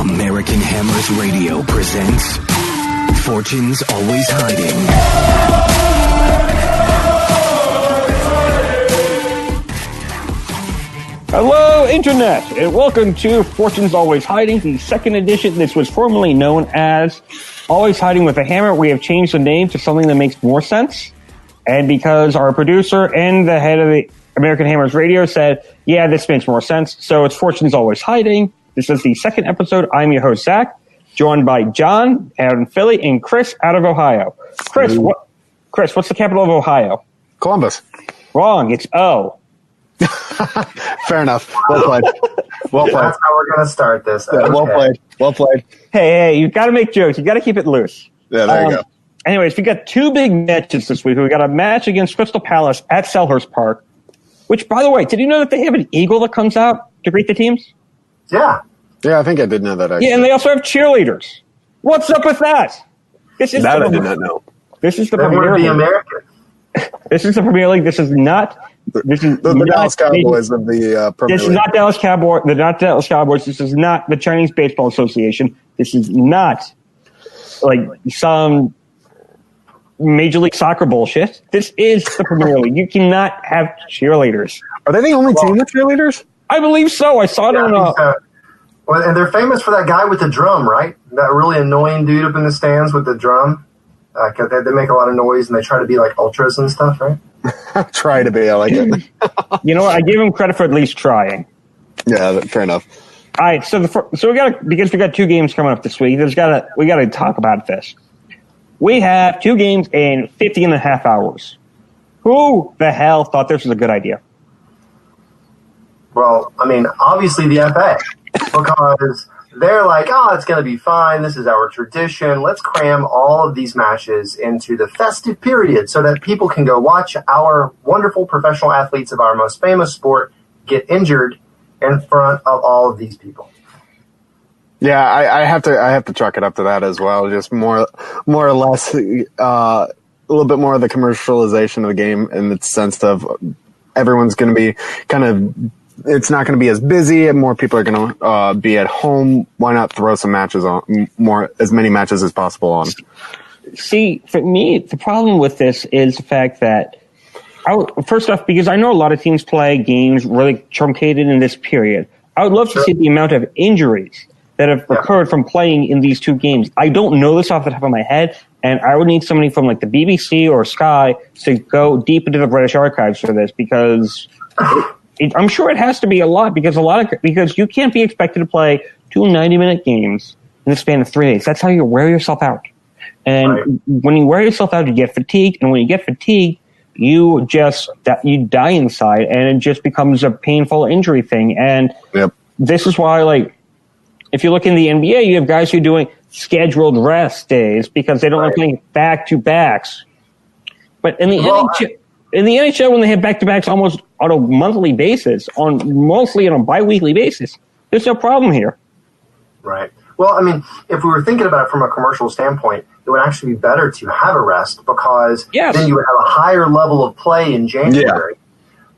American Hammers Radio presents Fortune's Always Hiding. Hello, Internet, and welcome to Fortune's Always Hiding, the second edition. This was formerly known as Always Hiding with a Hammer. We have changed the name to something that makes more sense. And because our producer and the head of the American Hammers Radio said, yeah, this makes more sense, so it's Fortune's Always Hiding. This is the second episode. I'm your host, Zach, joined by John out in Philly and Chris out of Ohio. Chris, what's the capital of Ohio? Columbus. Wrong. It's O. Fair enough. Well played. Well played. That's how we're going to start this. Yeah, well played. Well played. Hey, you got to make jokes. You got to keep it loose. Yeah, there you go. Anyways, we got two big matches this week. We got a match against Crystal Palace at Selhurst Park, which, by the way, did you know that they have an eagle that comes out to greet the teams? Yeah. Yeah, I think I did know that. Actually. Yeah, and they also have cheerleaders. What's up with that? That I did not know. This is the They Premier want to be League. American. This is the Premier League. This is not. This is the Dallas Cowboys of the Premier This is League. not Dallas Cowboys. The not Dallas Cowboys. This is not the Chinese Baseball Association. This is not like some Major League Soccer bullshit. This is the Premier League. You cannot have cheerleaders. Are they the only team with cheerleaders? I believe so. I saw it on. Well, and they're famous for that guy with the drum, right? That really annoying dude up in the stands with the drum. They make a lot of noise and they try to be like ultras and stuff, right? Try to be. I like it. You know what? I give him credit for at least trying. Yeah, fair enough. All right, so we got because we got two games coming up this week. We got to talk about this. We have two games in 50 and a half hours. Who the hell thought this was a good idea? Well, I mean, obviously the FA, because they're like, oh, it's going to be fine. This is our tradition. Let's cram all of these matches into the festive period so that people can go watch our wonderful professional athletes of our most famous sport get injured in front of all of these people. Yeah, I have to chalk it up to that as well. Just more or less, a little bit more of the commercialization of the game in the sense of everyone's going to be kind of. It's not going to be as busy, and more people are going to be at home. Why not throw some matches on, as many matches as possible on? See, for me, the problem with this is the fact that, first off, because I know a lot of teams play games really truncated in this period, I would love to see the amount of injuries that have occurred from playing in these two games. I don't know this off the top of my head, and I would need somebody from like the BBC or Sky to go deep into the British archives for this, because I'm sure it has to be a lot, because you can't be expected to play two 90-minute games in the span of 3 days. That's how you wear yourself out. And when you wear yourself out, you get fatigued, and when you get fatigued, you die inside, and it just becomes a painful injury thing. And this is why, like, if you look in the NBA, you have guys who are doing scheduled rest days because they don't like playing back-to-backs. But in the NHL, when they have back-to-backs almost on a monthly basis, mostly on a bi-weekly basis, there's no problem here. Right. Well, I mean, if we were thinking about it from a commercial standpoint, it would actually be better to have a rest, because then you would have a higher level of play in January.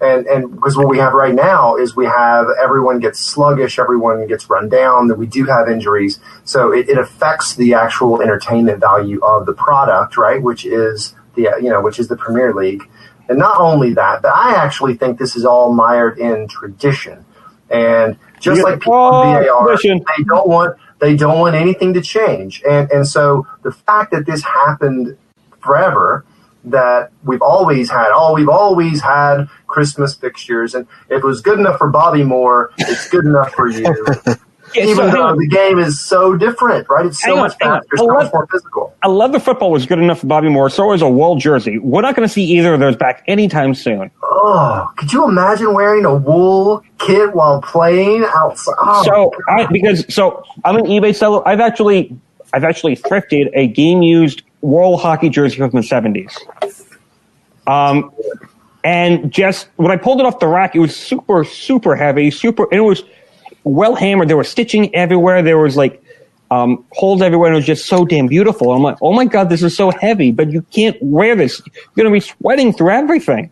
And because what we have right now is we have everyone gets sluggish, everyone gets run down, that we do have injuries. So it affects the actual entertainment value of the product, right? Which is the Premier League. And not only that, but I actually think this is all mired in tradition. And just like people in VAR, they don't want anything to change. And so the fact that this happened forever, that we've always had Christmas fixtures, and if it was good enough for Bobby Moore, it's good enough for you. Even though the game is so different, right? It's so much faster, so much more physical. I love the football was good enough for Bobby Moore. So is a wool jersey. We're not going to see either of those back anytime soon. Oh, could you imagine wearing a wool kit while playing outside? Oh, I'm an eBay seller. I've actually thrifted a game-used wool hockey jersey from the 70s. And just when I pulled it off the rack, it was super, super heavy, and it was well hammered. There was stitching everywhere. There was like holes everywhere. And it was just so damn beautiful. I'm like, oh my God, this is so heavy, but you can't wear this. You're going to be sweating through everything.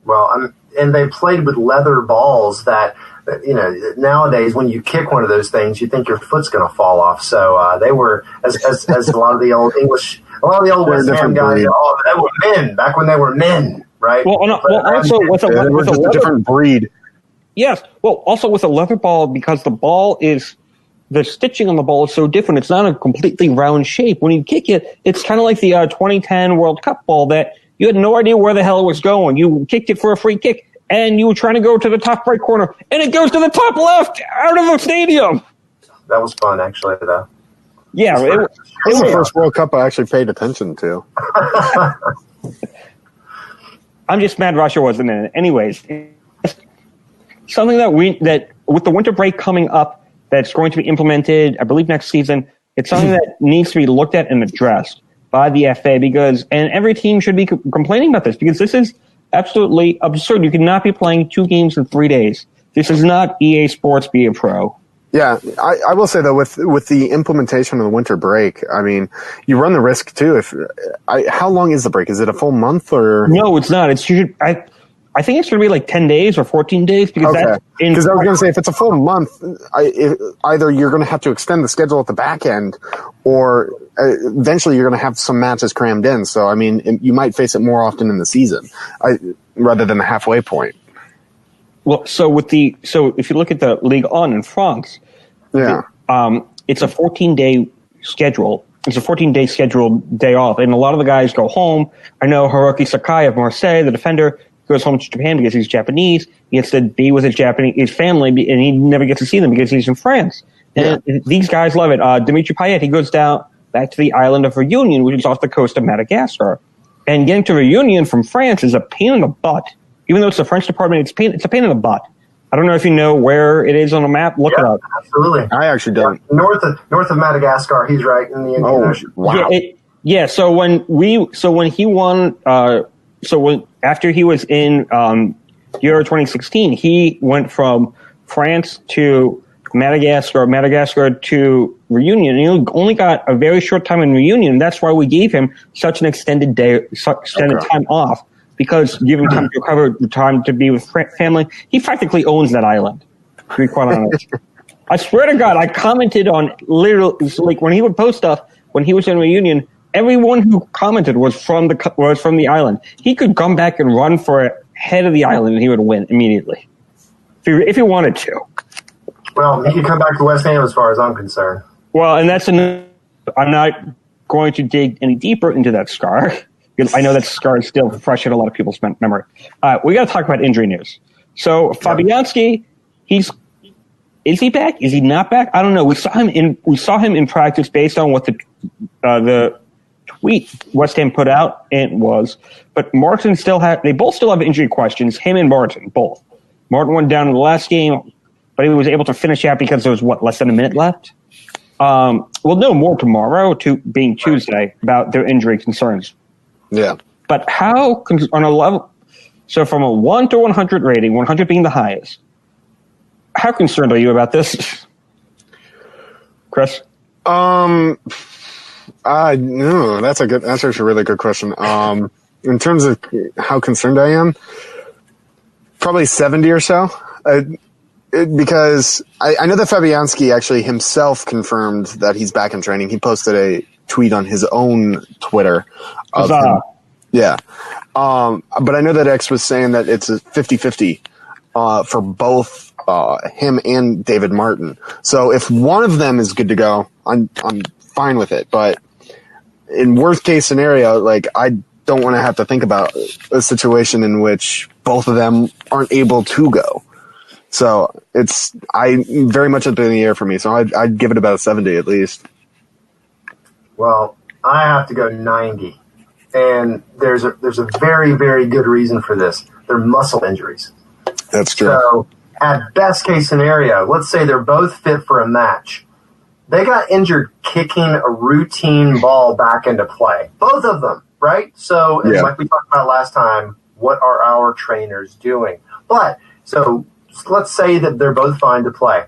Well, and they played with leather balls that nowadays when you kick one of those things, you think your foot's going to fall off. So they were, as a lot of the old West Ham guys, they were men back when they were men, right? Well, also with a different breed. Yes. Well, also with a leather ball, because the stitching on the ball is so different. It's not a completely round shape. When you kick it, it's kind of like the 2010 World Cup ball that you had no idea where the hell it was going. You kicked it for a free kick, and you were trying to go to the top right corner, and it goes to the top left out of the stadium. That was fun, actually, though. Yeah. It was the first World Cup I actually paid attention to. I'm just mad Russia wasn't in it. Anyways, something that with the winter break coming up, that's going to be implemented, I believe, next season. It's something that needs to be looked at and addressed by the FA and every team should be complaining about this because this is absolutely absurd. You cannot be playing 2 games in 3 days. This is not EA Sports Be a Pro. Yeah, I will say though, with the implementation of the winter break, I mean, you run the risk too. How long is the break? Is it a full month or? No, it's not. I think it's going to be like 10 days or 14 days because I was going to say if it's a full month, either you're going to have to extend the schedule at the back end, or eventually you're going to have some matches crammed in. So I mean, you might face it more often in the season, rather than the halfway point. Well, so if you look at the Ligue 1 in France, it's a 14-day schedule. It's a 14-day scheduled day off, and a lot of the guys go home. I know Hiroki Sakai of Marseille, the defender, goes home to Japan because he's Japanese. He gets to be with his family, and he never gets to see them because he's in France. And these guys love it. Dimitri Payet, he goes down back to the island of Reunion, which is off the coast of Madagascar. And getting to Reunion from France is a pain in the butt. Even though it's the French department, it's a pain in the butt. I don't know if you know where it is on the map. Look it up. Absolutely. I actually don't. North of Madagascar, he's right in the Indian Ocean. Wow. After he was in Euro 2016, he went from France to Madagascar to Reunion. And he only got a very short time in Reunion. And that's why we gave him such an extended time off, because give him time to recover, time to be with family. He practically owns that island, to be quite honest. I swear to God, I commented on literally, like when he would post stuff when he was in Reunion. Everyone who commented was from the island. He could come back and run for head of the island, and he would win immediately if he wanted to. Well, he could come back to West Ham, as far as I'm concerned. Well, and I'm not going to dig any deeper into that scar because I know that scar is still fresh in a lot of people's memory. We got to talk about injury news. So Fabianski, is he back? Is he not back? I don't know. We saw him in practice based on what the tweet West Ham put out but Martin they both still have injury questions, him and Martin, both. Martin went down in the last game, but he was able to finish out because there was less than a minute left. We'll know more tomorrow, being Tuesday, about their injury concerns. Yeah. But how, on a level, so from a 1 to 100 rating, 100 being the highest, how concerned are you about this? Chris? No, that's actually a really good question. In terms of how concerned I am, probably 70 or so. Because I know that Fabianski actually himself confirmed that he's back in training. He posted a tweet on his own Twitter. But I know that X was saying that it's a 50-50 for both him and David Martin. So if one of them is good to go, I'm fine with it. But in worst case scenario, like, I don't want to have to think about a situation in which both of them aren't able to go. So it's very much up in the air for me. So I'd give it about a 70 at least. Well, I have to go 90, and there's a very, very good reason for this. They're muscle injuries. That's true. So at best case scenario, let's say they're both fit for a match. They got injured kicking a routine ball back into play. Both of them, right? So like we talked about last time, what are our trainers doing? But so let's say that they're both fine to play.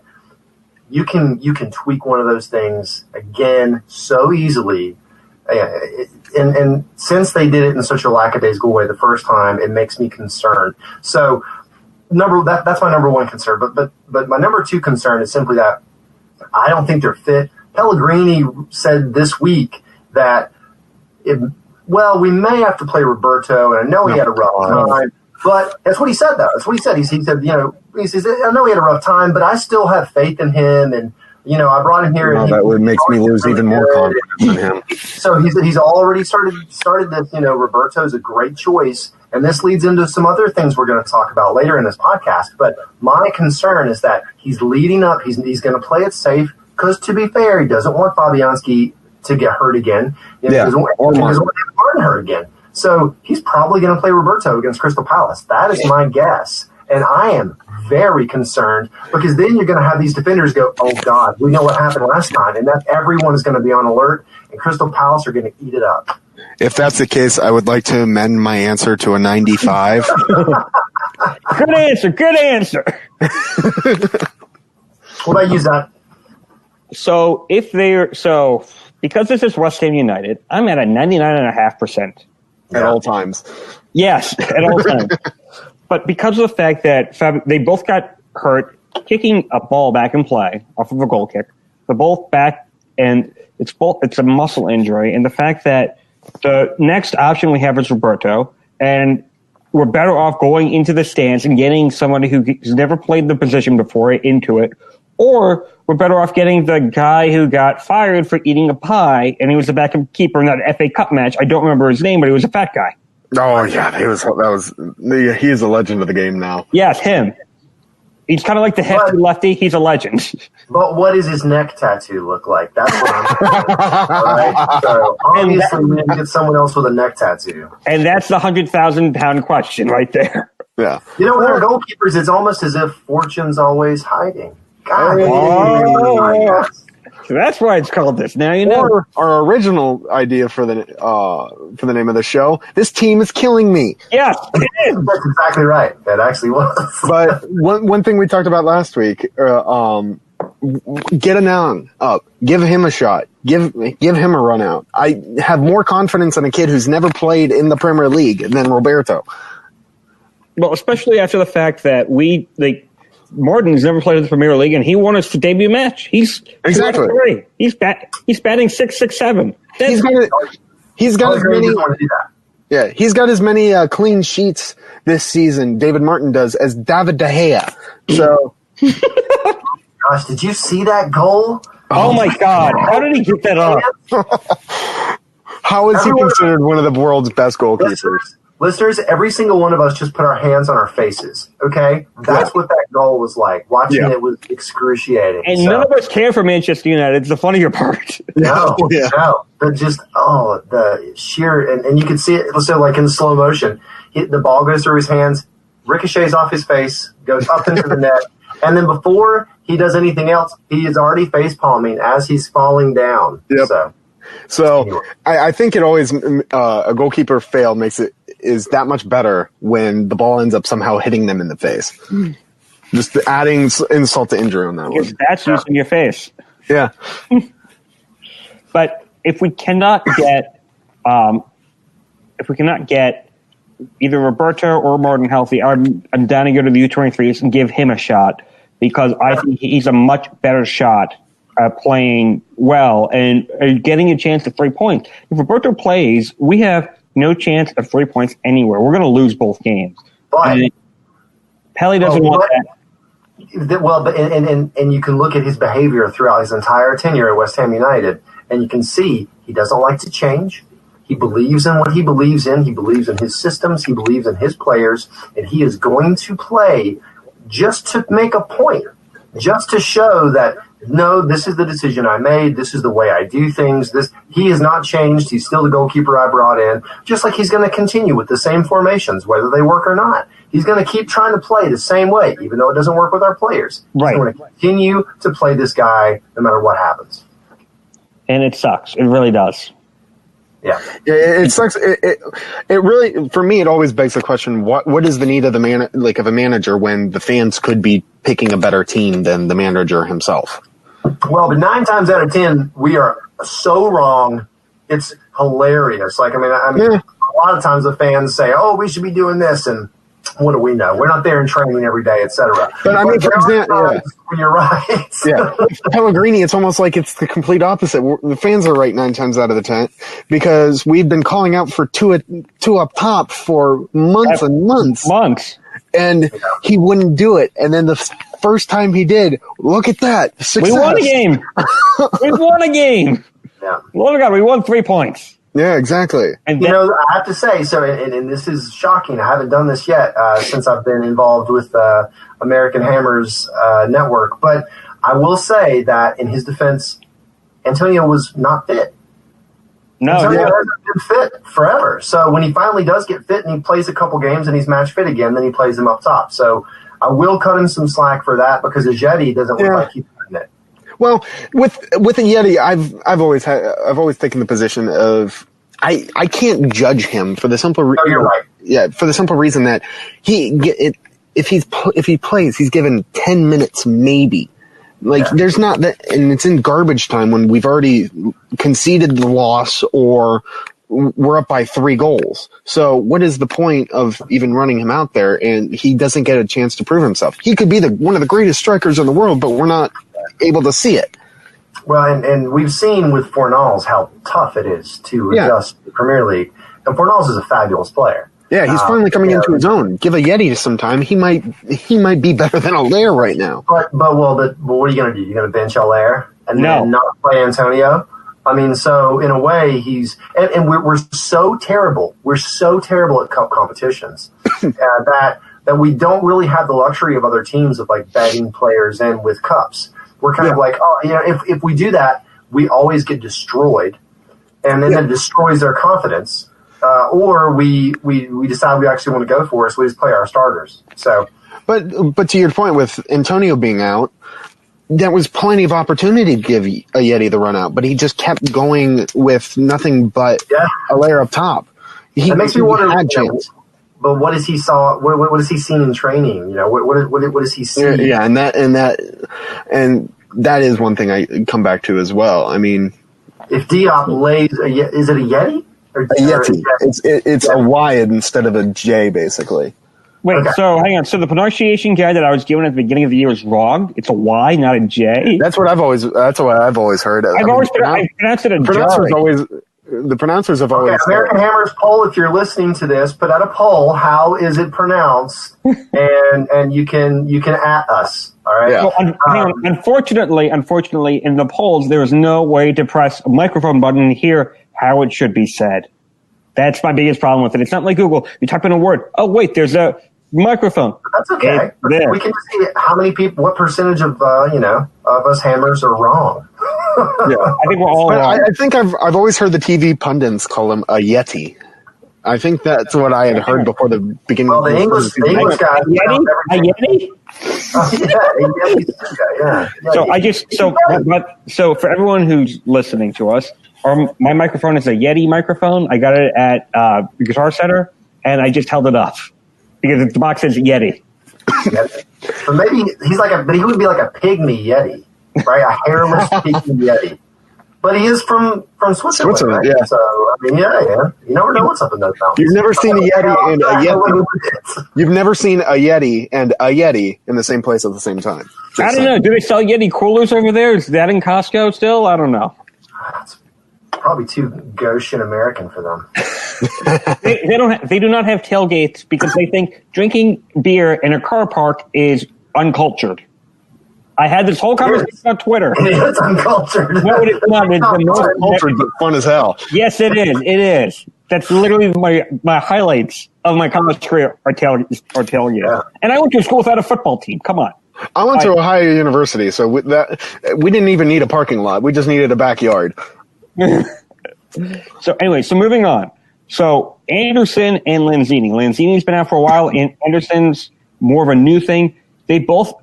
You can tweak one of those things again so easily. And since they did it in such a lackadaisical way the first time, it makes me concerned. So that's my number one concern. But my number two concern is simply that I don't think they're fit. Pellegrini said this week that we may have to play Roberto, and I know he had a rough time. But that's what he said, though. That's what he said. He said, he says, I know he had a rough time, but I still have faith in him, and I brought him here. And that makes me lose even more confidence in him. So he's already started this. Roberto's a great choice, and this leads into some other things we're going to talk about later in this podcast. But my concern is that he's leading up. He's going to play it safe because, to be fair, he doesn't want Fabianski to get hurt again. He doesn't want Martin hurt again. So he's probably going to play Roberto against Crystal Palace. That is my guess. And I am very concerned because then you're going to have these defenders go, oh, God, we know what happened last time. And that everyone is going to be on alert, and Crystal Palace are going to eat it up. If that's the case, I would like to amend my answer to a 95. Good answer. Good answer. What about you, Zach? So because this is West Ham United, I'm at a 99.5%. At all times. Yes, at all times. But because of the fact that they both got hurt kicking a ball back in play off of a goal kick, they're both back, and it's a muscle injury, and the fact that the next option we have is Roberto, and we're better off going into the stands and getting somebody who's never played the position before into it, or we're better off getting the guy who got fired for eating a pie, and he was the backup keeper in that FA Cup match. I don't remember his name, but he was a fat guy. Oh yeah, he is a legend of the game now. Yes, him. He's kind of like the hefty lefty. He's a legend. But what does his neck tattoo look like? That's what I'm thinking. All right? So obviously we need to get someone else with a neck tattoo. And that's the 100,000-pound question right there. Yeah. With our goalkeepers, it's almost as if fortune's always hiding. God. So that's why it's called this. Now you know. Or our original idea for the name of the show. This team is killing me. Yeah, that's exactly right. That actually was. But one thing we talked about last week, get Annan up, give him a shot, give him a run out. I have more confidence in a kid who's never played in the Premier League than Roberto. Well, especially after the fact that Martin's never played in the Premier League, and he won his debut match. He's exactly. He's batting 667. He's got as many clean sheets this season, David Martin does, as David De Gea. So, gosh, did you see that goal? Oh my God! How did he get that up? How is he considered one of the world's best goalkeepers? Listeners, every single one of us just put our hands on our faces, okay? That's what that goal was like. Watching it was excruciating. And none of us care for Manchester United. It's the funnier part. No. But just, the sheer, and you can see it, so like in slow motion, the ball goes through his hands, ricochets off his face, goes up into the net, and then before he does anything else, he is already face palming as he's falling down. Yep. So anyway. I think it always, a goalkeeper fail is that much better when the ball ends up somehow hitting them in the face. Just adding insult to injury on that one. That's using your face. Yeah. But if we cannot get either Roberto or Martin healthy, I'm down to go to the U23s and give him a shot, because I think he's a much better shot at playing well and getting a chance at 3 points. If Roberto plays, we have no chance of 3 points anywhere. We're going to lose both games. But Pelly doesn't want that. Well, but and you can look at his behavior throughout his entire tenure at West Ham United, and you can see he doesn't like to change. He believes in what he believes in. He believes in his systems. He believes in his players, and he is going to play just to make a point, just to show that, no, this is the decision I made. This is the way I do things. He has not changed. He's still the goalkeeper I brought in, just like he's going to continue with the same formations, whether they work or not. He's going to keep trying to play the same way, even though it doesn't work with our players. Right. He's going to continue to play this guy no matter what happens. And it sucks. It really does. Yeah. It sucks. It really, for me, it always begs the question: what is the need of of a manager when the fans could be picking a better team than the manager himself? Well, but 9 times out of 10, we are so wrong. It's hilarious. A lot of times the fans say, "Oh, we should be doing this," and what do we know? We're not there in training every day, etc. But I mean, for example, you're right. Yeah, Pellegrini, it's almost like it's the complete opposite. The fans are right 9 times out of the 10 because we've been calling out for two up top for months and months. And he wouldn't do it. And then the first time he did, look at that. Success. We won a game. We won a game. Yeah. Oh my God, we won 3 points. Yeah, exactly. And I have to say, so, and this is shocking. I haven't done this yet since I've been involved with American Hammer's network. But I will say that in his defense, Antonio was not fit. No, Antonio hasn't been fit forever. So when he finally does get fit and he plays a couple games and he's match fit again, then he plays him up top. So I will cut him some slack for that because Ajeti doesn't look like he's doing it. Well, with a Yeti, I've always taken the position of I can't judge him for the simple reason. Oh, you're right. Yeah, for the simple reason that if he plays, he's given 10 minutes maybe. There's not that, and it's in garbage time when we've already conceded the loss or we're up by 3 goals. So what is the point of even running him out there and he doesn't get a chance to prove himself? He could be one of the greatest strikers in the world, but we're not able to see it. Well, and we've seen with Fornals how tough it is to adjust to the Premier League. And Fornals is a fabulous player. Yeah, he's finally coming into his own. Give a Yeti some time. He might be better than Allaire right now. But what are you going to do? You're going to bench Allaire and then not play Antonio? I mean, so in a way, and we're so terrible. We're so terrible at cup competitions that we don't really have the luxury of other teams of bedding players in with cups. We're kind of if we do that, we always get destroyed, and then it destroys their confidence. Or we decide we actually want to go for it, so we just play our starters. So, but to your point with Antonio being out, there was plenty of opportunity to give a Yeti the run out, but he just kept going with nothing but a layer up top. That makes me wonder. But what has he saw? What has he seen in training? What does he see? Yeah, and that is one thing I come back to as well. I mean, if Diop lays, is it a Yeti? A Yeti. It's a Y instead of a J, basically. Wait, so hang on. So the pronunciation guide that I was given at the beginning of the year is wrong. It's a Y, not a J. That's what I've always heard. I pronounced it a J. The pronouncers have always. American Hammer's poll. If you're listening to this, put out a poll. How is it pronounced? and you can at us. All right. Yeah. Well, hang on. Unfortunately, in the polls, there is no way to press a microphone button and hear how it should be said. That's my biggest problem with it. It's not like Google. You type in a word. Oh wait, there's a microphone. That's okay. We can just see how many people, what percentage of of us hammers are wrong. Yeah, I think we're all wrong. I think I've always heard the TV pundits call him a Yeti. I think that's what I had heard before the beginning. Well, the English guy, a Yeti. Yeah. So for everyone who's listening to us, my microphone is a Yeti microphone. I got it at Guitar Center, and I just held it up because the box says Yeti. So maybe but he would be like a pygmy Yeti, right? A hairless pygmy Yeti. But he is from Switzerland, right? Yeah. So I mean, yeah. You never know what's up in those mountains. You've never seen a Yeti and a Yeti. You've never seen a Yeti and a Yeti in the same place at the same time. I don't know. Do they sell Yeti coolers over there? Is that in Costco still? I don't know. It's probably too gauche and American for them. They do not have tailgates because they think drinking beer in a car park is uncultured. I had this whole conversation on Twitter. It's uncultured. No, it's not. It's the most uncultured, but fun as hell. Yes, it is. It is. That's literally my highlights of my college career are tailgates. Yeah. And I went to a school without a football team. Come on. I went to Ohio University, so we didn't even need a parking lot. We just needed a backyard. So anyway, moving on. So Anderson and Lanzini. Lanzini's been out for a while, and Anderson's more of a new thing. They both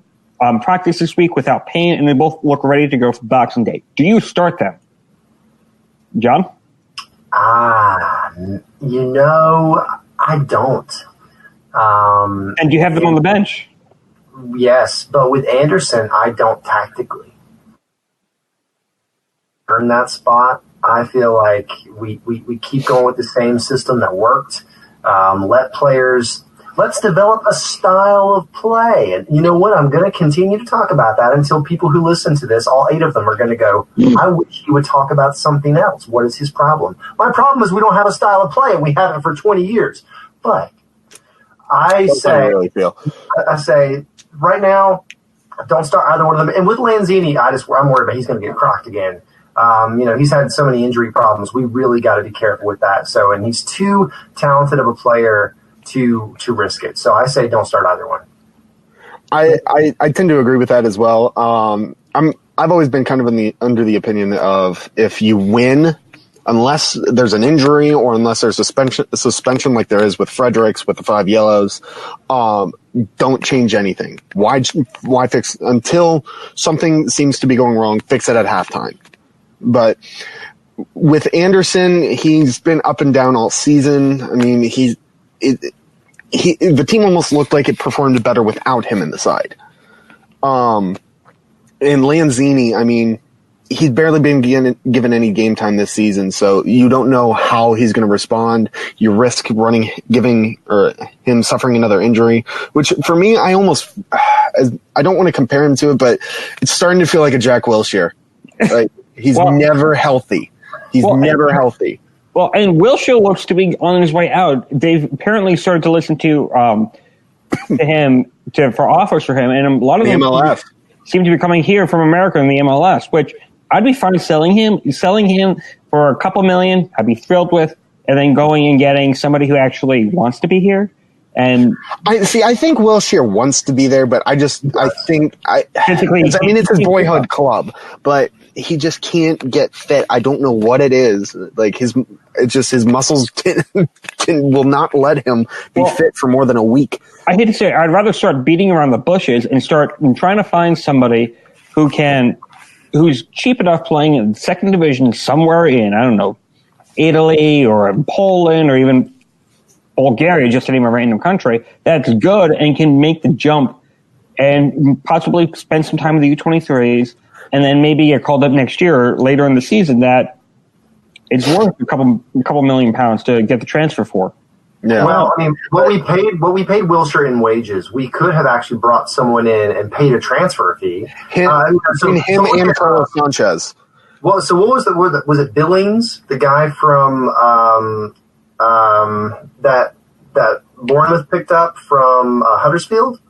practice this week without pain, and they both look ready to go for Boxing Day. Do you start them? John? I don't. And do you have them on the bench? Yes, but with Anderson, I don't tactically. Earn that spot. I feel like we keep going with the same system that worked. Let players. Let's develop a style of play. And you know what? I'm going to continue to talk about that until people who listen to this, all 8 of them, are going to go, I wish he would talk about something else. What is his problem? My problem is we don't have a style of play, and we haven't for 20 years. But I say right now, don't start either one of them. And with Lanzini, I'm worried about he's going to get crocked again. He's had so many injury problems. We really got to be careful with that. So, and he's too talented of a player to risk it. So I say don't start either one. I tend to agree with that as well. I've always been kind of under the opinion of if you win, unless there's an injury or unless there's suspension like there is with Fredericks with the 5 yellows, don't change anything. Why fix until something seems to be going wrong? Fix it at halftime. But with Anderson, he's been up and down all season. I mean, the team almost looked like it performed better without him in the side. And Lanzini, I mean, he's barely been given any game time this season, so you don't know how he's going to respond. You risk giving him suffering another injury, which for me, I don't want to compare him to it, but it's starting to feel like a Jack Wilshere. Like, he's never healthy. He's never healthy. Well, and Wilshere looks to be on his way out. They've apparently started to listen to him for offers for him, and a lot of them seem to be coming here from America in the MLS, which I'd be fine selling him for a couple million. I'd be thrilled with, and then going and getting somebody who actually wants to be here. And I think Wilshere wants to be there, but I think it's his boyhood club, but he just can't get fit. I don't know what it is. Like his muscles will not let him be fit for more than a week. I hate to say it, I'd rather start beating around the bushes and start trying to find somebody who's cheap enough playing in the second division somewhere in, I don't know, Italy or in Poland or even Bulgaria, just to name a random country, that's good and can make the jump and possibly spend some time with the U23s, and then maybe get called up next year or later in the season that it's worth a couple £1 million to get the transfer for. Yeah. Well, I mean, what we paid Wilshere in wages, we could have actually brought someone in and paid a transfer fee. Him and Carlos Sanchez. Well, so what was it Billings, the guy from that Bournemouth picked up from Huddersfield?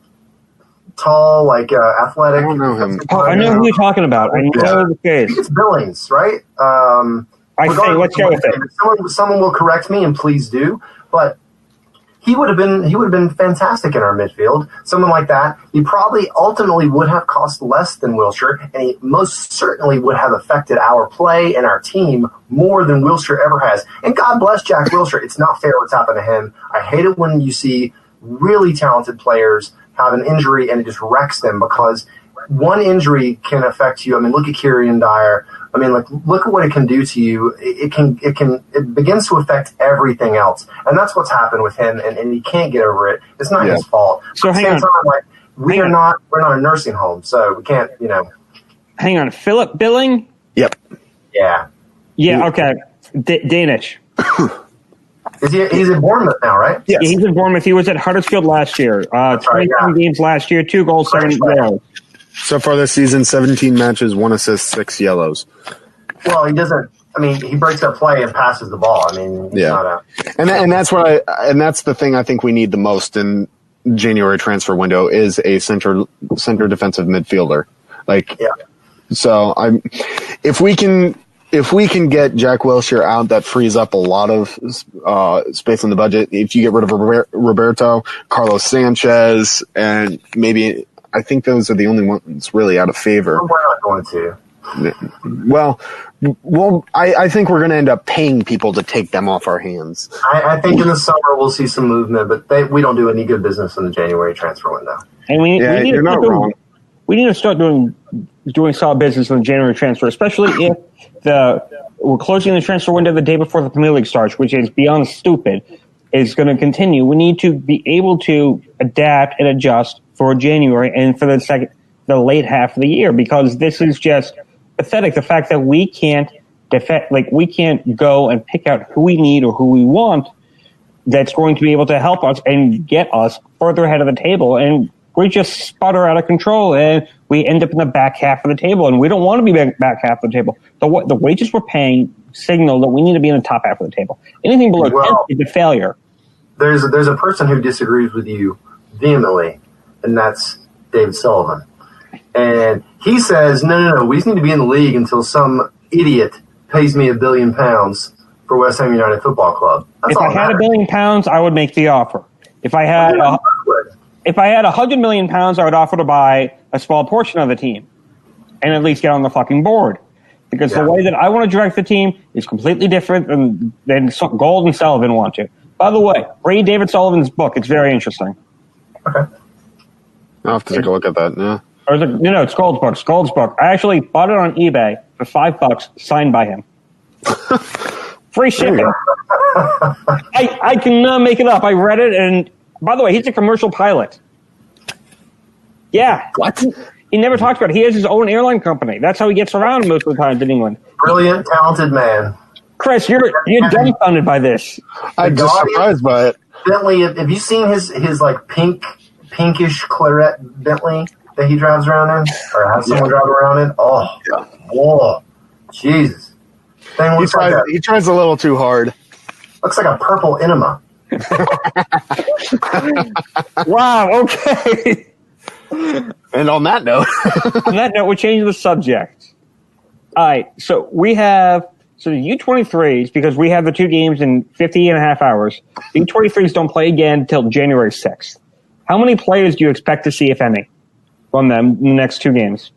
Tall, athletic. I don't know him. I know who you're talking about. I know the case. I think it's Billings, right? I say let's go with it. Someone will correct me, and please do. But he would have been fantastic in our midfield. Someone like that. He probably ultimately would have cost less than Wilshere, and he most certainly would have affected our play and our team more than Wilshere ever has. And God bless Jack Wilshere. It's not fair what's happened to him. I hate it when you see really talented players have an injury and it just wrecks them, because one injury can affect you. I mean, look at Kieran Dyer. I mean, look at what it can do to you. It begins to affect everything else. And that's what's happened with him, and he can't get over it. It's not his fault. So hang on. We're not a nursing home, so we can't, Hang on. Philip Billing? Yep. Yeah. Yeah, okay. Danish. He's in Bournemouth now, right? Yes. Yeah, he's in Bournemouth. He was at Huddersfield last year. 21 games last year, 2 goals, 7 yellows. So far this season, 17 matches, 1 assist, 6 yellows. Well, he doesn't. I mean, he breaks up play and passes the ball. I mean, he's not and that's the thing I think we need the most in January transfer window is a center defensive midfielder. So if we can get Jack Wilshere out, that frees up a lot of space in the budget. If you get rid of Roberto, Carlos Sanchez, and maybe I think those are the only ones really out of favor. We're not going to. Well, I think we're going to end up paying people to take them off our hands. I think in the summer we'll see some movement, but we don't do any good business in the January transfer window. And you're not wrong. We need to start doing solid business in the January transfer, especially if we're closing the transfer window the day before the Premier League starts, which is beyond stupid, is going to continue. We need to be able to adapt and adjust for January and for the late half of the year, because this is just pathetic. The fact that we can't go and pick out who we need or who we want that's going to be able to help us and get us further ahead of the table. And we just sputter out of control, and we end up in the back half of the table, and we don't want to be back half of the table. The wages we're paying signal that we need to be in the top half of the table. Anything below 10 is a failure. There's a person who disagrees with you vehemently, and that's David Sullivan. And he says, no, we just need to be in the league until some idiot pays me £1 billion for West Ham United Football Club. If I had £1 billion, I would make the offer. If I had £100 million, I would offer to buy a small portion of the team and at least get on the fucking board. Because the way that I want to direct the team is completely different than Gold and Sullivan want to. By the way, read David Sullivan's book. It's very interesting. Okay. I'll have to take a look at that, yeah. No, it's Gold's book. It's Gold's book. I actually bought it on eBay for $5, signed by him. Free shipping. I cannot make it up. I read it, and by the way, he's a commercial pilot. Yeah. What? He never talks about it. He has his own airline company. That's how he gets around most of the time in England. Brilliant, talented man. Chris, you're dumbfounded by this. I'm just surprised by it. Bentley, have you seen his like pinkish claret Bentley that he drives around in, or has someone drive around in? Oh, whoa, Jesus! He tries a little too hard. Looks like a purple enema. Wow. Okay. And on that note, we're changing the subject. All right. So we have the U23s, because we have the 2 games in 50.5 hours. The U23s don't play again until January 6th. How many players do you expect to see, if any, from them in the next 2 games?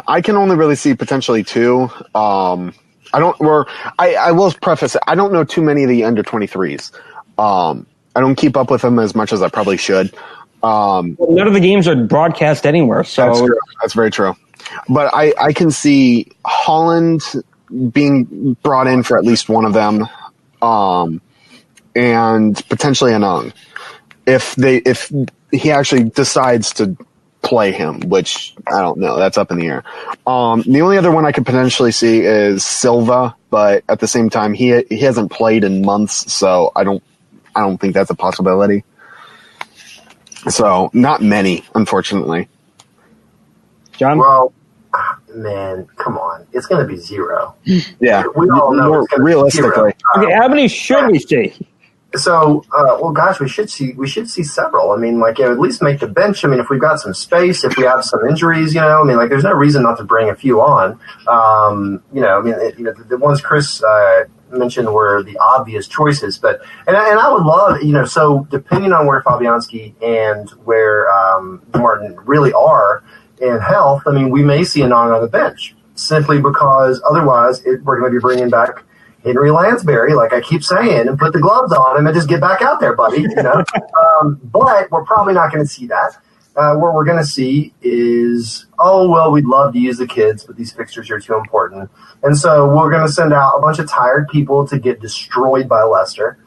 I can only really see potentially 2. I will preface it. I don't know too many of the under 23s. I don't keep up with them as much as I probably should. None of the games are broadcast anywhere. So that's true. That's very true. But I can see Holland being brought in for at least one of them, and potentially Anang, if he actually decides to play him, which I don't know. That's up in the air. The only other one I could potentially see is Silva, but at the same time, he hasn't played in months, so I don't think that's a possibility. So not many, unfortunately. John? Well, man, come on. It's going to be 0. Yeah. We all know it's going to realistically. be 0. Okay, how many should we see? So, well, gosh, we should see several. I mean, like, at least make the bench. I mean, if we've got some space, if we have some injuries, I mean, like, there's no reason not to bring a few on. I mean, the ones Chris mentioned were the obvious choices, but and I would love, so depending on where Fabianski and where Martin really are in health, I mean, we may see Anang on the bench simply because otherwise we're going to be bringing back Henry Lansbury, like I keep saying, and put the gloves on him and just get back out there, buddy. But we're probably not going to see that. What we're going to see is, we'd love to use the kids, but these fixtures are too important. And so we're going to send out a bunch of tired people to get destroyed by Leicester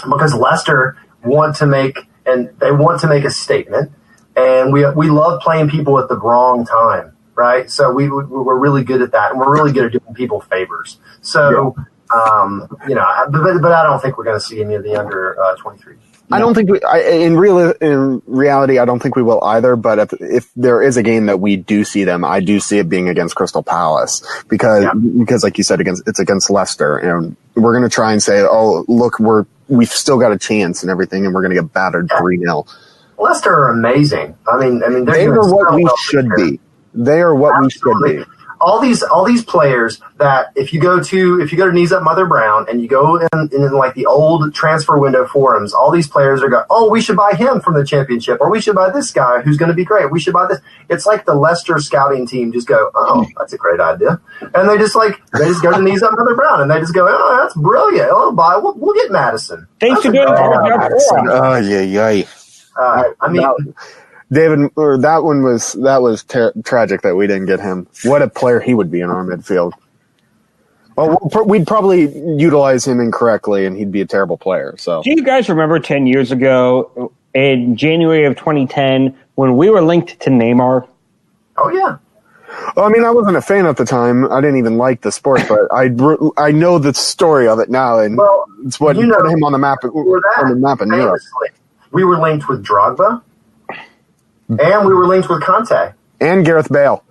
because Leicester want to make a statement. And we love playing people at the wrong time, right? So we're really good at that, and we're really good at doing people favors. So, but I don't think we're going to see any of the under 23. I don't think in reality, I don't think we will either. But if there is a game that we do see them, I do see it being against Crystal Palace because like you said, it's against Leicester, and we're going to try and say, oh, look, we've still got a chance and everything, and we're going to get battered 3-0. Leicester are amazing. I mean, they are what we should be. They are what we should be. All these players that if you go to Knees Up Mother Brown and you go in like the old transfer window forums, all these players are going, we should buy him from the championship, or we should buy this guy who's going to be great. We should buy this. It's like the Leicester scouting team just go, that's a great idea, and they just go to Knees Up Mother Brown and they just go, that's brilliant. We'll get Madison. Thanks for doing Madison. Oh yeah. I mean. David, that was tragic that we didn't get him. What a player he would be in our midfield. Well, we'd probably utilize him incorrectly, and he'd be a terrible player. So, do you guys remember 10 years ago in January of 2010 when we were linked to Neymar? Oh yeah. Well, I mean, I wasn't a fan at the time. I didn't even like the sport, but I know the story of it now, and it's what put him on the map. On the map in Europe. We were linked with Drogba, and we were linked with Conte, and Gareth Bale.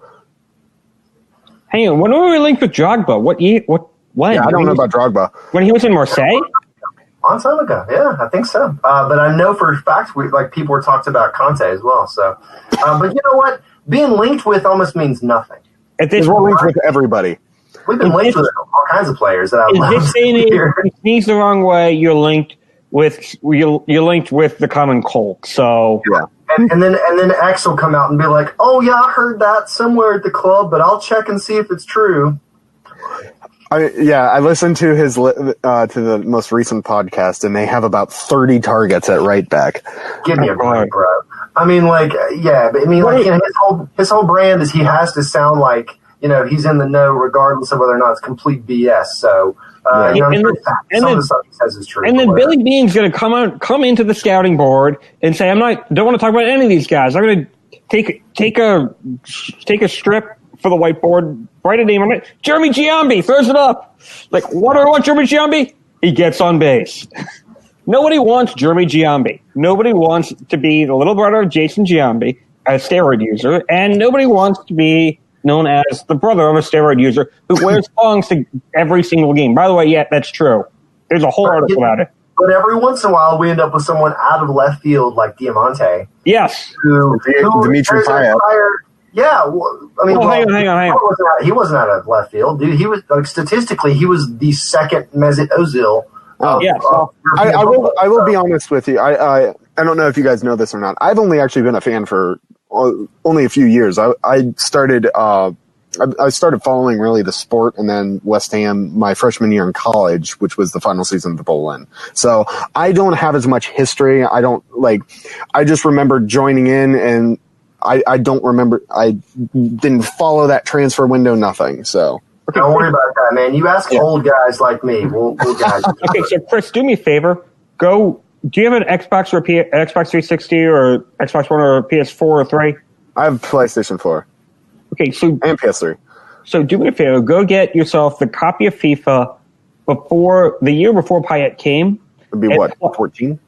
Hang on, when were we linked with Drogba? What? Yeah, I don't know about Drogba. When he was in Marseille? On time ago, yeah, I think so. But I know for a fact, people were talking about Conte as well. So, but you know what? Being linked with almost means nothing. We're linked with everybody. We've been linked with all kinds of players that I love. This day and age, if you sneeze the wrong way, you're linked with the common cold. So yeah. And then X will come out and be like, "Oh yeah, I heard that somewhere at the club, but I'll check and see if it's true." I listened to his to the most recent podcast, and they have about 30 targets at right back. Give me a break, bro. I mean, his whole brand is he has to sound like he's in the know, regardless of whether or not it's complete BS. So, some of the stuff he says is true. And then Billy Bean's going to come into the scouting board and say, don't want to talk about any of these guys. I'm going to take a strip for the whiteboard, write a name on it. Jeremy Giambi throws it up. Like, what do I want Jeremy Giambi? He gets on base. Nobody wants Jeremy Giambi. Nobody wants to be the little brother of Jason Giambi, a steroid user, and nobody wants to be known as the brother of a steroid user who wears thongs to every single game. By the way, yeah, that's true. There's a whole article about it. But every once in a while, we end up with someone out of left field like Diamante. Yes. Dimitri Payet. Yeah, hang on. He wasn't out of left field, dude. He was statistically, he was the second Mesut Ozil. I will be honest with you. I don't know if you guys know this or not. I've only actually been a fan for only a few years. I started following really the sport and then West Ham my freshman year in college, which was the final season of the Bowl-in. So I don't have as much history. I just remember joining in, and I don't remember. I didn't follow that transfer window, nothing. So don't worry about that, man. You ask old guys like me. We'll guide you. Okay, so Chris, do me a favor. Do you have an Xbox or Xbox 360 or Xbox One or PS4 or 3? I have PlayStation 4. Okay, so and PS3. So do me a favor. Go get yourself the copy of FIFA the year before Payet came. It'd be what, 14?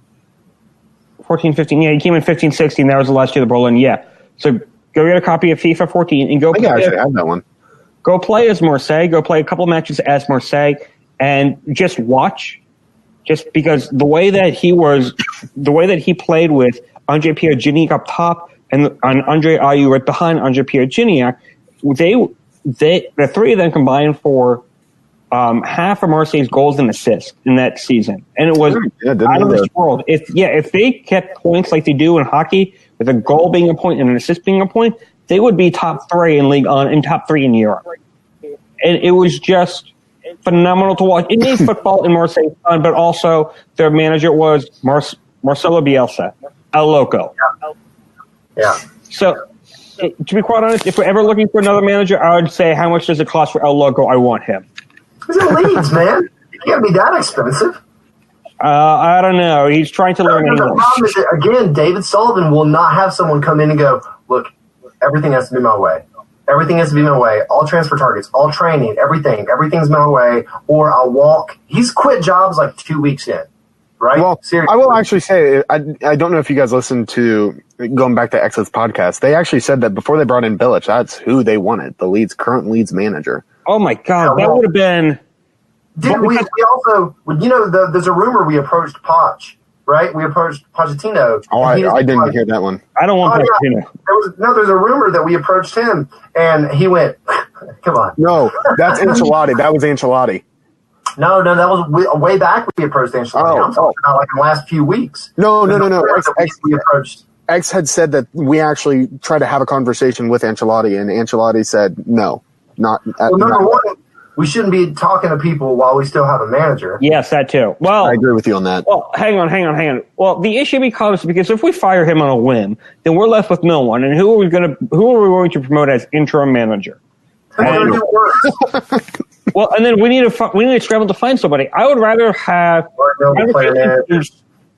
14, 15. Yeah, he came in 15, 16. That was the last year of the Berlin. Yeah. So go get a copy of FIFA 14 and go. I actually have that one. Go play as Marseille. Go play a couple matches as Marseille, and just watch. Just because the way that he played with Andre Pierre Gignac up top and Andre Ayew right behind Andre Pierre Gignac, the three of them combined for half of Marseille's goals and assists in that season, and it was out of this world. If they kept points like they do in hockey, with a goal being a point and an assist being a point, they would be top 3 in Ligue 1 and top 3 in Europe. And it was just phenomenal to watch. It made football in Marseille fun, but also their manager was Marcelo Bielsa, El Loco. Yeah. So, to be quite honest, if we're ever looking for another manager, I would say, how much does it cost for El Loco? I want him. He's in Leeds, man. It can't be that expensive. I don't know. He's trying to learn English. The problem is that, again, David Sullivan will not have someone come in and go, look, everything has to be my way. Everything has to be my way. All transfer targets, all training, everything's my way, or I'll walk. He's quit jobs like 2 weeks in, right? Well, seriously. I will actually say, I don't know if you guys listened to, going back to X's podcast, they actually said that before they brought in Bilic, that's who they wanted, the current Leeds manager. Oh my God, that would have been... We also, there's a rumor we approached Poch, right? We approached Pochettino. Oh, I didn't hear that one. I don't want Pochettino. Yeah. There's a rumor that we approached him, and he went, come on. No, that's Ancelotti. That was Ancelotti. No, that was way back we approached Ancelotti. I'm talking about like in the last few weeks. No. We approached. X had said that we actually tried to have a conversation with Ancelotti, and Ancelotti said no. Number one, we shouldn't be talking to people while we still have a manager. Yes, that too. Well, I agree with you on that. Well, hang on. Well, the issue becomes because if we fire him on a whim, then we're left with no one. And who are we going to promote as interim manager? Well, and then we need to scramble to find somebody. I would rather have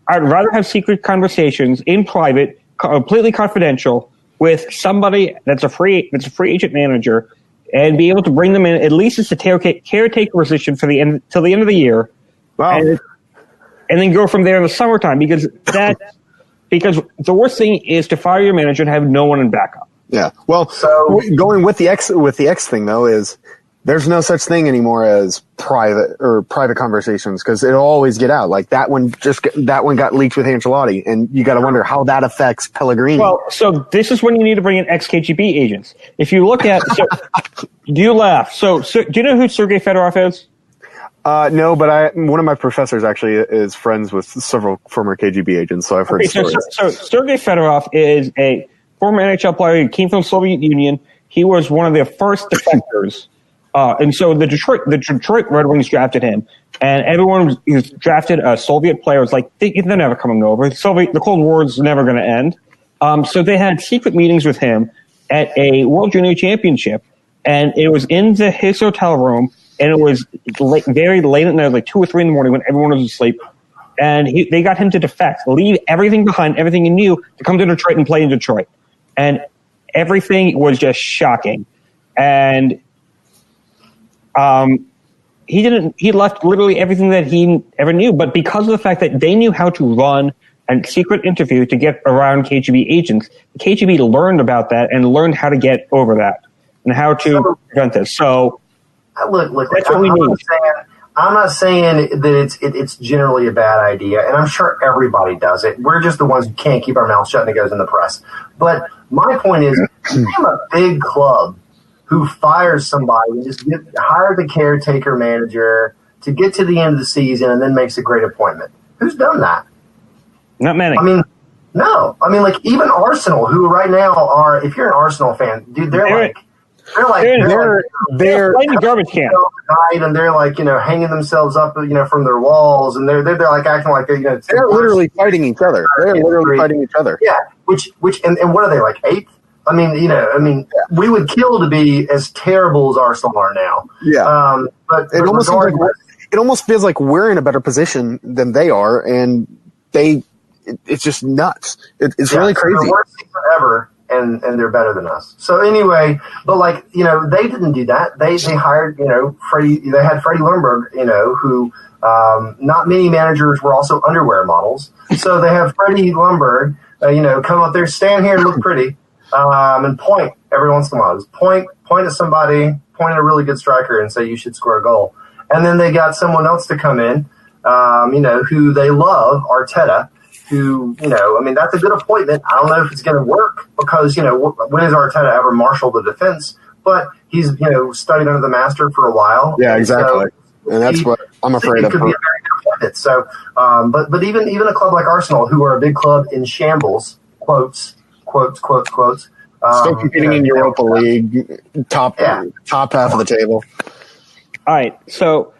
I'd rather have secret conversations in private, completely confidential, with somebody that's a free agent manager and be able to bring them in at least as a caretaker position for till the end of the year. Wow. And then go from there in the summertime because the worst thing is to fire your manager and have no one in backup. Yeah. Well, going with the X thing though is there's no such thing anymore as private conversations because it'll always get out. Like that one got leaked with Ancelotti, and you got to wonder how that affects Pellegrini. Well, so this is when you need to bring in ex-KGB agents. If you look at, do you laugh? So do you know who Sergei Fedorov is? No, but one of my professors actually is friends with several former KGB agents, so I've heard stories. So Sergei Fedorov is a former NHL player. He came from the Soviet Union. He was one of the first defectors. And so the Detroit Red Wings drafted him, and everyone who's drafted a Soviet player was like, they're never coming over. The Cold War is never going to end. So they had secret meetings with him at a World Junior Championship, and it was in his hotel room, and it was very late at night, like 2 or 3 in the morning when everyone was asleep. And they got him to defect, leave everything behind, everything he knew, to come to Detroit and play in Detroit. And everything was just shocking. And he left literally everything that he ever knew, but because of the fact that they knew how to run a secret interview to get around KGB agents, the KGB learned about that and learned how to get over that and how to prevent this. So look, that's what we need. I'm not saying that it's generally a bad idea, and I'm sure everybody does it. We're just the ones who can't keep our mouths shut and it goes in the press. But my point is, I'm a big club who fires somebody and just hire the caretaker manager to get to the end of the season and then makes a great appointment. Who's done that? Not many. I mean, no. I mean, like even Arsenal, who right now are, if you're an Arsenal fan, dude, they're playing the garbage can, and they're like, hanging themselves up, from their walls, and they're like acting like they're literally fighting each other. They're literally fighting each other. Yeah. Which and what are they, like 8th? I mean, we would kill to be as terrible as Arsenal are now. Yeah. But it almost feels like we're in a better position than they are, and it's just nuts. It's really crazy. They're the worst season ever, and they're better than us. So anyway, but they didn't do that. They hired, Freddie. They had Freddie Lundberg, who not many managers were also underwear models. So they have Freddie Lundberg, come up there, stand here and look pretty. And point every once in a while. Just point at somebody, point at a really good striker and say you should score a goal. And then they got someone else to come in, who they love, Arteta, who, that's a good appointment. I don't know if it's going to work because, when has Arteta ever marshaled the defense? But he's, studied under the master for a while. Yeah, exactly. So and that's what I'm afraid of. It could be a very good appointment. So, but even a club like Arsenal, who are a big club in shambles, quotes. Still competing in Europa League, top half of the table. All right, so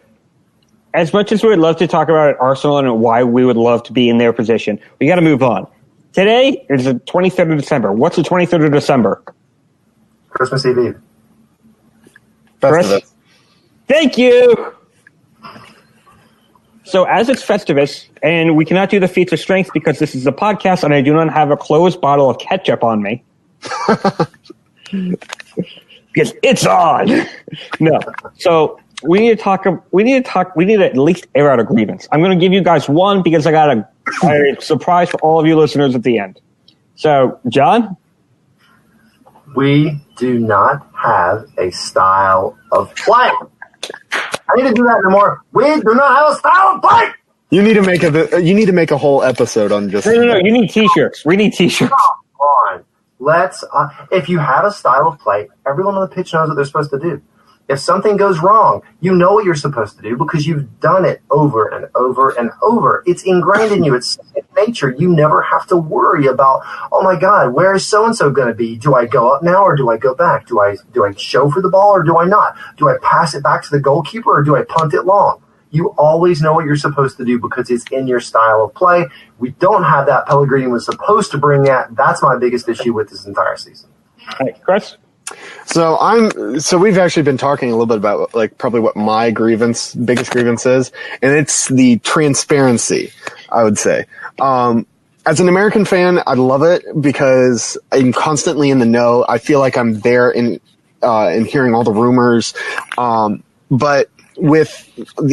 as much as we would love to talk about Arsenal and why we would love to be in their position, we got to move on. Today is the 23rd of December. What's the 23rd of December? Christmas Eve. Festivus. Thank you. So as it's Festivus, and we cannot do the feats of strength because this is a podcast and I do not have a closed bottle of ketchup on me. Because it's on. No. So we need to at least air out a grievance. I'm going to give you guys one because I got a surprise for all of you listeners at the end. So, John? We do not have a style of play. I need to do that no more. We do not have a style of play. You need to make a whole episode on just. No. You need T-shirts. We need T-shirts. Come on. Let's. If you have a style of play, everyone on the pitch knows what they're supposed to do. If something goes wrong, you know what you're supposed to do because you've done it over and over and over. It's ingrained in you. It's in nature. You never have to worry about, oh my God, where is so-and-so going to be? Do I go up now or do I go back? Do I show for the ball or do I not? Do I pass it back to the goalkeeper or do I punt it long? You always know what you're supposed to do because it's in your style of play. We don't have that. Pellegrini was supposed to bring that. That's my biggest issue with this entire season. All right, Chris? So we've actually been talking a little bit about probably what my biggest grievance is, and it's the transparency, I would say. as an American fan, I love it because I'm constantly in the know. I feel like I'm there in hearing all the rumors. But with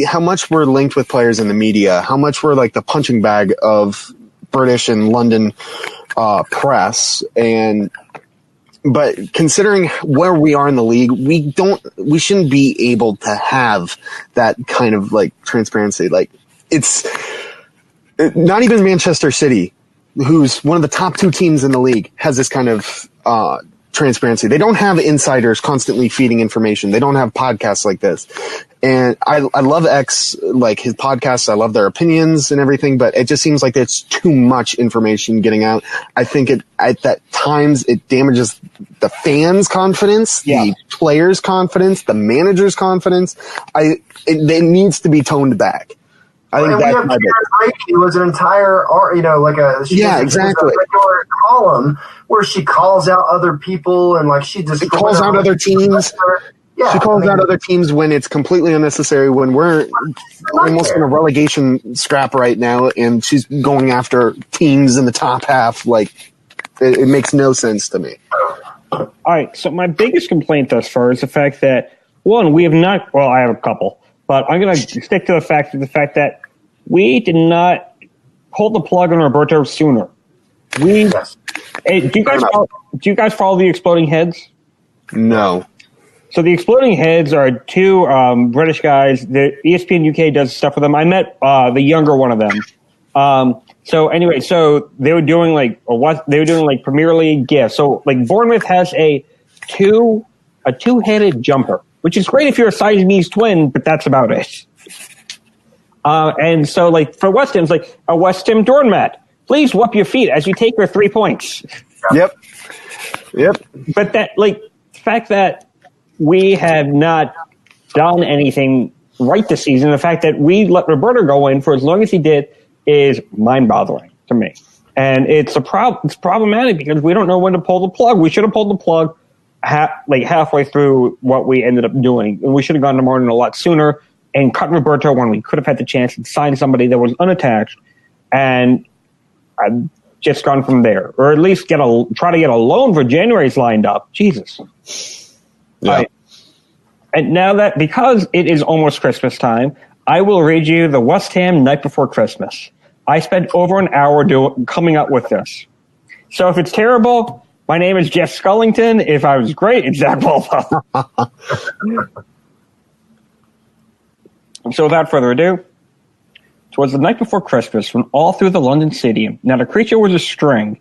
how much we're linked with players in the media, how much we're like the punching bag of British and London press, but considering where we are in the league, we shouldn't be able to have that kind of like transparency. Like, it's not even Manchester City, who's one of the top 2 teams in the league, has this kind of transparency. They don't have insiders constantly feeding information. They don't have podcasts like this. And I love X, like his podcasts. I love their opinions and everything, but it just seems like there's too much information getting out. I think at times it damages the fans' confidence, the players' confidence, the manager's confidence. It needs to be toned back. I think that's my big. It was an entire, exactly. Regular column where she calls out other people and like she calls out other teams. Yeah, she calls out other teams when it's completely unnecessary. When we're almost in a relegation scrap right now, and she's going after teams in the top half, like it makes no sense to me. All right, so my biggest complaint thus far is the fact that one, we have not. Well, I have a couple. But I'm going to stick to the fact that we did not pull the plug on Roberto sooner. Do you guys follow the Exploding Heads? No. So the Exploding Heads are 2 British guys. The ESPN UK does stuff with them. I met the younger one of them. So they were doing like Premier League gifts. So like Bournemouth has a two-headed jumper, which is great if you're a Siamese twin, but that's about it. And so, like, for West Ham, it's like a West Ham doormat. Please wipe your feet as you take your 3 points. Yep. But that, like, the fact that we have not done anything right this season, the fact that we let Roberto go in for as long as he did is mind-boggling to me. And it's problematic because we don't know when to pull the plug. We should have pulled the plug halfway through what we ended up doing. And we should have gone to Martin a lot sooner and cut Roberto when we could have had the chance and signed somebody that was unattached and just gone from there. Or at least try to get a loan for January's lined up. Jesus. Yeah. Right. And now that, because it is almost Christmas time, I will read you the West Ham Night Before Christmas. I spent over an hour coming up with this. So if it's terrible, my name is Jeff Scullington. If I was great, it's Zach Wolfa. So without further ado, twas the night before Christmas when all through the London Stadium, not a creature was stirring,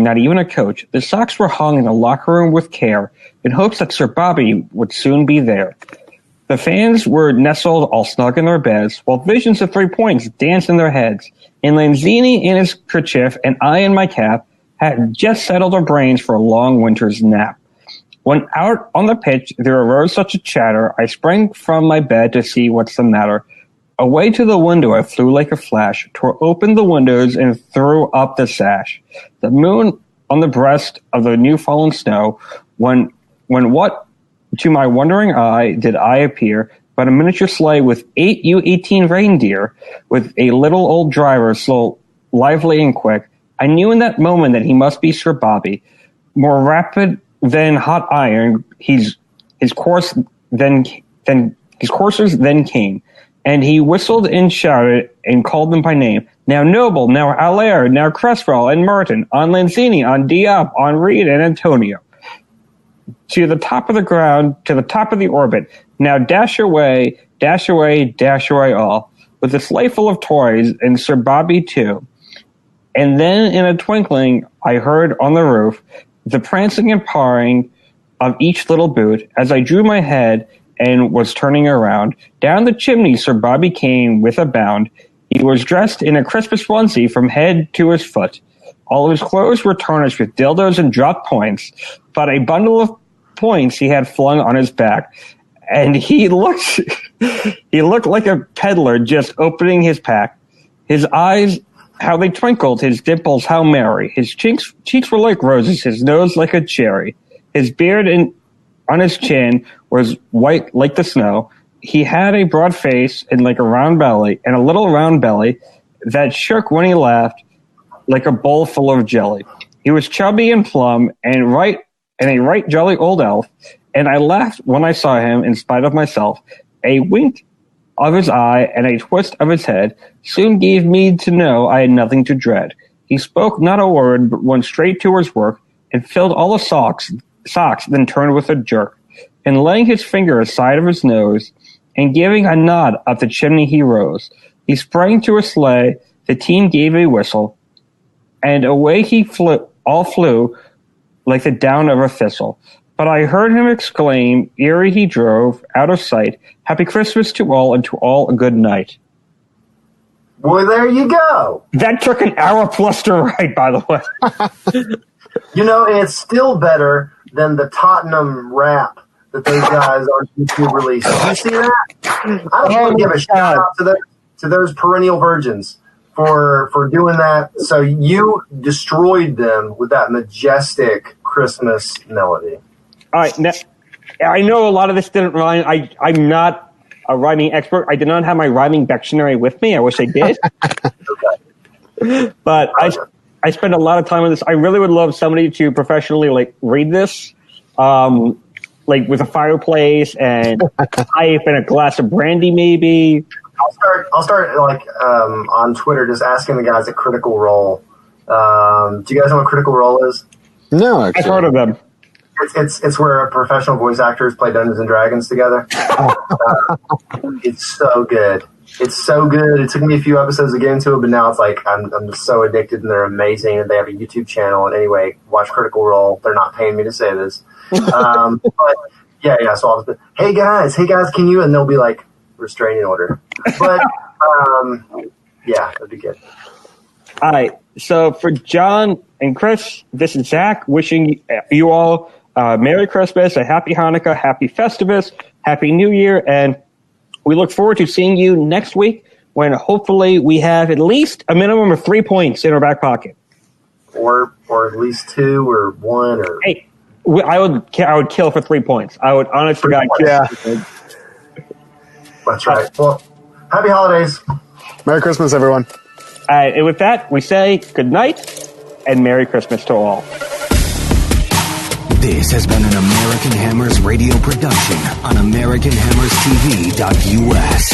not even a coach. The socks were hung in the locker room with care in hopes that Sir Bobby would soon be there. The fans were nestled all snug in their beds, while visions of 3 points danced in their heads. And Lanzini in his kerchief and I in my cap had just settled our brains for a long winter's nap. When out on the pitch there arose such a chatter, I sprang from my bed to see what's the matter. Away to the window I flew like a flash, tore open the windows and threw up the sash. The moon on the breast of the new fallen snow, when what to my wondering eye did I appear but a miniature sleigh with 8 U-18 reindeer, with a little old driver so lively and quick. I knew in that moment that he must be Sir Bobby. More rapid than hot iron, his coursers then came, and he whistled and shouted and called them by name. Now Noble, now Allaire, now Cresswell and Martin, on Lanzini, on Diop, on Reed and Antonio. To the top of the ground, to the top of the orbit. Now dash away, dash away, dash away all, with a sleigh full of toys, and Sir Bobby too. And then in a twinkling, I heard on the roof the prancing and pawing of each little boot as I drew my head and was turning around. Down the chimney Sir Bobby came with a bound. He was dressed in a Christmas onesie from head to his foot. All of his clothes were tarnished with dildos and drop points, but a bundle of points he had flung on his back. And he looked like a peddler just opening his pack. His eyes, how they twinkled, his dimples, how merry. His cheeks were like roses, his nose like a cherry. His beard on his chin was white like the snow. He had a broad face and like a round belly, and a little round belly that shook when he laughed. like a bowl full of jelly. He was chubby and plump and a right jolly old elf, and I laughed when I saw him in spite of myself. A wink of his eye and a twist of his head soon gave me to know I had nothing to dread. He spoke not a word, but went straight to his work and filled all the socks, then turned with a jerk. And laying his finger aside of his nose and giving a nod up the chimney he rose. He sprang to a sleigh, the team gave a whistle, and away he all flew like the down of a thistle. But I heard him exclaim, ere he drove out of sight, Happy Christmas to all, and to all a good night. Boy, there you go. That took an hour plus to write, by the way. And it's still better than the Tottenham rap that those guys on YouTube released. Did you see that? I just want to give a shout out to those perennial virgins for doing that. So you destroyed them with that majestic Christmas melody. All right, now, I know a lot of this didn't rhyme. I'm not a rhyming expert. I did not have my rhyming dictionary with me. I wish I did. Okay. But I spent a lot of time on this. I really would love somebody to professionally read this, with a fireplace and pipe and a glass of brandy, maybe. I'll start on Twitter, just asking the guys at Critical Role. Do you guys know what Critical Role is? No, actually. I've heard of them. It's where professional voice actors play Dungeons and Dragons together. It's so good. It's so good. It took me a few episodes to get into it, but now it's I'm just so addicted, and they're amazing. And they have a YouTube channel. And anyway, watch Critical Role. They're not paying me to say this, but yeah. So I'll just be, hey guys, can you? And they'll be like, restraining order. But yeah, that'd be good. All right. So for John and Chris, this is Zach wishing you all Merry Christmas, a Happy Hanukkah, Happy Festivus, Happy New Year, and we look forward to seeing you next week when hopefully we have at least a minimum of 3 points in our back pocket, or at least 2 or 1 or. Hey, I would kill for 3 points. I would honestly kill. Yeah. That's right. Well, happy holidays. Merry Christmas, everyone. And with that, we say good night and Merry Christmas to all. This has been an American Hammers radio production on AmericanHammersTV.us.